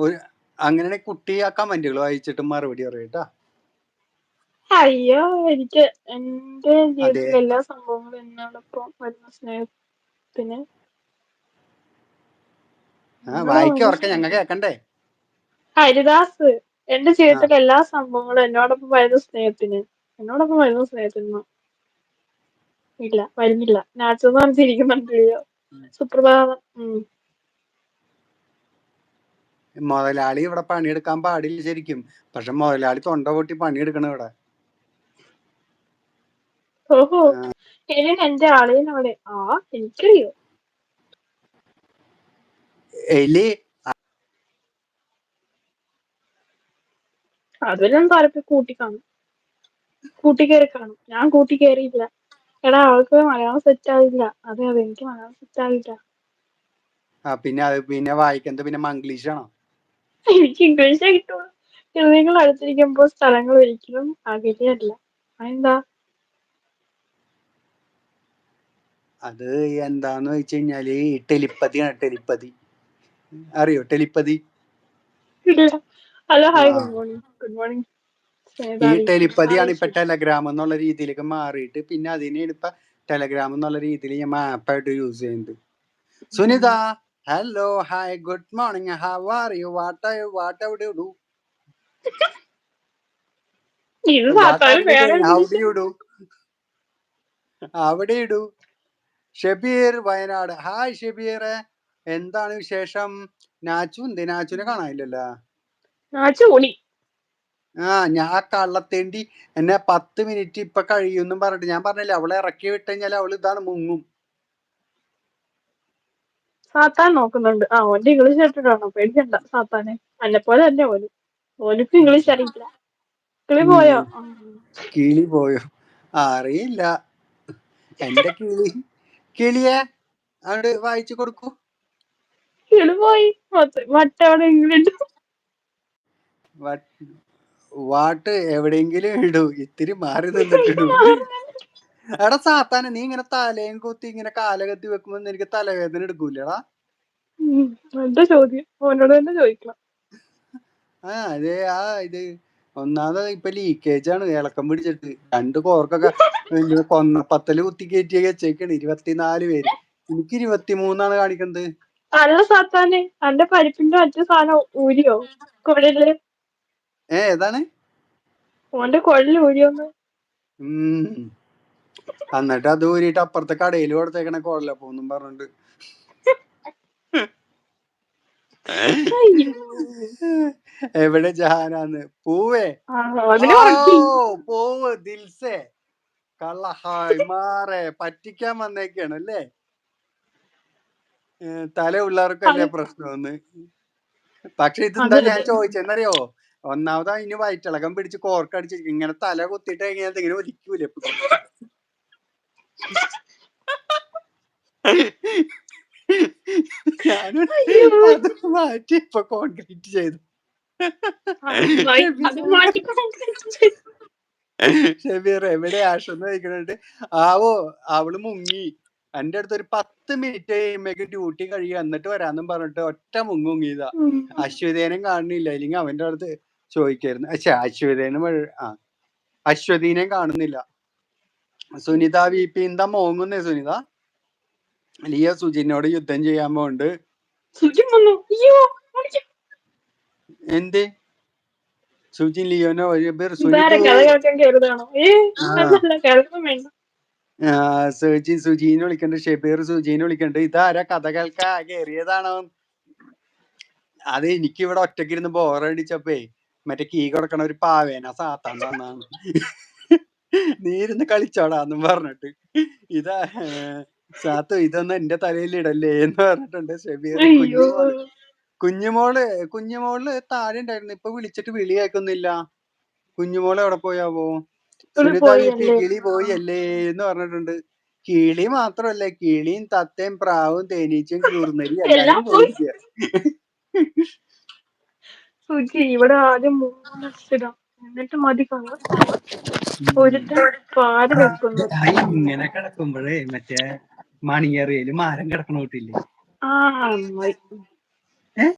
ഒരു അങ്ങനെ കുട്ടി ആ കമന്റുകൾ വായിച്ചിട്ട് മറുപടി പറയട്ടാ. അയ്യോ, എനിക്ക് എന്റെ അതെ ജീവിതത്തിലെ എല്ലാ സംഭവങ്ങളും എന്നോടൊപ്പം വരുന്ന സ്നേഹത്തിന് വായിക്ക ഉറക്കം ഞങ്ങൾ കേക്കണ്ടേ. ഹരിദാസ്, എന്റെ ആ ജീവിതത്തിലെ എല്ലാ സംഭവങ്ങളും എന്നോടൊപ്പം വരുന്ന സ്നേഹത്തിന് ഇല്ല, വരുന്നില്ല. നാച്ചെന്ന് പറഞ്ഞിരിക്കുന്നുണ്ടല്ലോ. സുപ്രഭാതം. മുതലാളി ഇവിടെ പണിയെടുക്കാൻ പാടില്ല ശരിക്കും, പക്ഷെ മുതലാളി തൊണ്ട പൊട്ടി പണിയെടുക്കണം ഇവിടെ. ഓഹോ, ഇനി എന്റെ അളിയനവിടെ. എനിക്കറിയോ. എലി അതിലും താല്പര്യം കൂട്ടിക്കേറി കാണും. ഞാൻ കൂട്ടിക്കേറിയില്ല. എടാ, അവൾക്ക് മലയാളം സെറ്റ് ആവില്ല. അതെ, എനിക്ക് മലയാളം സെറ്റ് ആവില്ല. പിന്നെ വായിക്കുന്നത് പിന്നെ മംഗ്ലീഷാണോ? എനിക്ക് ഇംഗ്ലീഷേ കിട്ടുള്ളൂ. ഹൃദയങ്ങൾ അടുത്തിരിക്കുമ്പോൾ സ്ഥലങ്ങൾ ഒരിക്കലും അകലെയല്ല. അതെന്താ? അത് എന്താന്ന് വെച്ച് കഴിഞ്ഞാല് ടെലിപ്പതിയാണ്. ടെലിപ്പതി അറിയോ? Telepathy. Hello, hi, good morning. Good morning. ഈ ടെലിപ്പതിയാണ് ഇപ്പൊ ടെലഗ്രാം എന്നുള്ള രീതിയിലേക്ക് മാറിയിട്ട്, പിന്നെ അതിനെയാണ് ഇപ്പൊ ടെലഗ്രാം എന്നുള്ള രീതിയിൽ ഞാൻ ആപ്പായിട്ട് യൂസ് ചെയ്യുന്നത്. Sunita, hello, hi, good morning, how are you, whatever do do, how do you do, അവിടെ ഇടൂ. ഷബീർ വയനാട്, ഹായ് ഷബീറെ, എന്താണ് വിശേഷം? നാച്ചുനെ കാണാനില്ലല്ലോ. ഞാൻ കള്ളത്തേണ്ടി എന്നെ 10 മിനിറ്റ് ഇപ്പൊ കഴിയുമെന്നും പറഞ്ഞിട്ട് ഞാൻ പറഞ്ഞില്ല, അവളെ ഇറക്കി വിട്ട് കഴിഞ്ഞാൽ അവള് ഇതാണ് മുങ്ങും. സാത്താൻ നോക്കുന്നുണ്ട്. ഓന്റെ ഇംഗ്ലീഷ് കേട്ടിട്ടാണോ? പേടിക്കണ്ട സാത്താനെ. എന്നെ പോലെ തന്നെ ഓനക്ക് ഇംഗ്ലീഷ് അറിയില്ല. കിളി പോയോ അറിയില്ല. എന്റെ കിളിയെ അവിടെ വായിച്ചു കൊടുക്കൂ. കിളി പോയി. വാട്ട് എവിടെയെങ്കിലും ഇടൂ, ഇത്തിരി മാറി നിന്നിട്ടിടൂ. എടാ സാത്താനെ, നീ ഇങ്ങനെ തലയും കുത്തി ഇങ്ങനെ കാലകത്തി വെക്കുമ്പോ എനിക്ക് തലവേദന എടുക്കൂലടാ? എന്റെ ചോദ്യം ഓനോട് തന്നെ ചോദിക്കണം. ഇത് ഒന്നാമത് ഇപ്പൊ ലീക്കേജ് ആണ്, ഇളക്കം പിടിച്ചിട്ട് 2 കോർക്കൊക്കെ കൊന്നപ്പത്തല് കുത്തി കയറ്റി വെച്ചേക്കാണ്. 24 പേര്. എനിക്ക് 23 കാണിക്കുന്നത്. അല്ല സാത്താനെ, എന്റെ പരിപ്പിന്റെ മറ്റു സാധനം ഊരിയോ? കുഴല് ഏതാണ്? ഓന്റെ കുഴല് ഊരിയോന്ന്? എന്നിട്ട് അത് ഊരിയിട്ട് അപ്പുറത്തെ കടയിൽ കൊടുത്തേക്കണ കുഴലപ്പോന്നും പറഞ്ഞിട്ട്. എവിടെ ജഹാനാന്ന്? പൂവേ, പോവ് ദിൽസേ, കള്ളഹായ് മാറെ പറ്റിക്കാൻ വന്നേക്കാണ് അല്ലേ? തല ഉള്ളവർക്കല്ലേ പ്രശ്നമെന്ന്. പക്ഷെ ഇതെന്താ ഞാൻ ചോദിച്ചെന്നറിയോ? ഒന്നാമത് അതിന് വയറ്റിളക്കം പിടിച്ച് കോർക്കടിച്ചിരിക്കും. ഇങ്ങനെ തല കുത്തിയിട്ട് കഴിഞ്ഞാൽ ഇങ്ങനെ ഒലിക്കൂലേ? ഞാൻ അത് മാറ്റി ഇപ്പൊ കോൺക്രീറ്റ് ചെയ്തു. ഷബീർ എവിടെ ആഷെന്ന് ചോദിക്കണുണ്ട്. അവള് മുങ്ങി. എന്റെ അടുത്ത് ഒരു 10 മിനിറ്റ് കഴിയുമ്പോഴേക്ക് ഡ്യൂട്ടി കഴിയുക, എന്നിട്ട് വരാന്നും പറഞ്ഞിട്ട് ഒറ്റ മുങ്ങിയതാ. അശ്വതേനും കാണുന്നില്ല, അല്ലെങ്കിൽ അവന്റെ അടുത്ത് ചോദിക്കായിരുന്നു. അശ്വതീനെയും കാണുന്നില്ല. സുനിത VP എന്താ മോങ്ങുന്നേ സുനിത? ലിയ സുജിനോട് യുദ്ധം ചെയ്യാൻ പോണ്ട്. എന്ത് സുജിൻ ലിയോനോ? സുജീനെ വിളിക്കണ്ട്. ഷെബീർ സുജീനെ വിളിക്കണ്ട്. ഇതാരാ കഥ കേൾക്കാ കയറിയതാണോ? അത് എനിക്കിവിടെ ഒറ്റക്കിരുന്ന് ബോറടിച്ചപ്പേ മറ്റേ കീ കൊടുക്കണ ഒരു പാവേന സാത്താൻ തന്നാണ്. നീ ഇരുന്ന് കളിച്ചോടാന്നും പറഞ്ഞിട്ട്. ഇതാ സാത്തു, ഇതൊന്നും എന്റെ തലയിൽ ഇടല്ലേ എന്ന് പറഞ്ഞിട്ടുണ്ട് ഷെബീർ. കുഞ്ഞുമോള് താഴെ ഉണ്ടായിരുന്നു, ഇപ്പൊ വിളിച്ചിട്ട് വിളി കേൾക്കുന്നില്ല. കുഞ്ഞുമോള് എവിടെ പോയാവോ? സുനിത VP കിളി പോയി അല്ലേ എന്ന് പറഞ്ഞിട്ടുണ്ട്. കിളി മാത്രല്ല, കിളിയും തത്തയും പ്രാവും തേനീച്ചയും കൂർന്നരിയും എല്ലാരും പോയിരിക്കുക. ഇവിടെ ആദ്യം 3 അക്ഷരം, എന്നിട്ട് മതി പാല് വെക്കുന്നു. ഇങ്ങനെ കിടക്കുമ്പോഴേ മറ്റേ മണിയറിയല് മരം കിടക്കണ കൂട്ടില്ലേ?